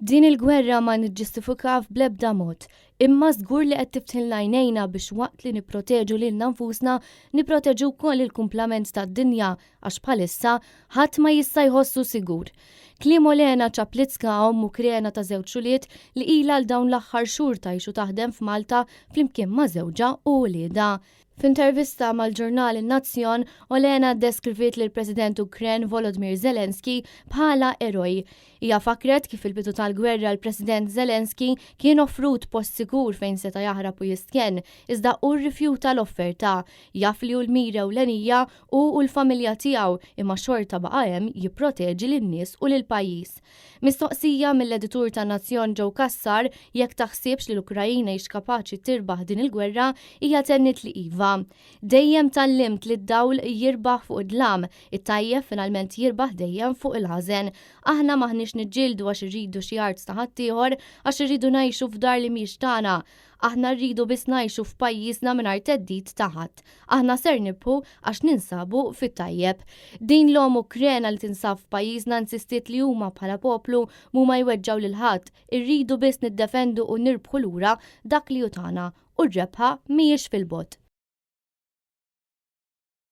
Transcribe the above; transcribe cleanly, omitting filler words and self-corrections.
Din il-gwerra ma niġġustifika f'blebda mod, imma żgur li qed tiftilna għajnejna biex waqt li nipproteġu lilna nfusna nipproteġu wkoll il-kumplament tad-dinja għax bħalissa ħadd ma jista' jħossu sigur. Kliem Olena Czaplicka omm Ukrjena ta' żewġ xuliet li ilha l dawn l-aħħar xhur tgħixu taħdem f'Malta flimkien ma' żewġa u wlieda. F'intervista mal-ġurnal In-Nazzjon, Olena ddeskriviet lill President Ukren Volodymyr Zelensky bħala eroj. Hija fakret kif il-bidu tal-gwerra l-President Zelensky kien offrut post sigur fejn seta' jaħrab u jistken, iżda hu rrifjuta l-offerta. Jaf li hu l-mira ewlenija u l-familja tiegħu imma xorta baqa' hemm jipproteġi lin-nies u lill-pajjiż. Mistoqsija mill-editur tan-Nazzjon Joe Kassar jekk taħsibx li l-Ukrajina hix kapaċi tirbaħ din il-gwerra hija tennit li iva. Dejjem tallimt li d-dawl jirbaħ fuq id-dlam, it-tajjeb finalment jirbaħ dejjem fuq il-ħażen. Aħna maħniex niġġieldu għax irridu xi art ta' ħaddieħor għax irridu ngħixu f'dar li mhix tagħna. Aħna rridu biss ngħixu f'pajjiżna mingħajr teddid ta' ħadd. Aħna ser nibħu għax ninsabu fit-tajjeb. Din l-om Ukrena li tinsab f'pajjiżna insistiet li huma bħala poplu mhuma jweġġaw lil ħadd, irridu biss niddefendu u nirbħu lura dak li hu tagħna u r-rebħa mhijiex fil-bogħod.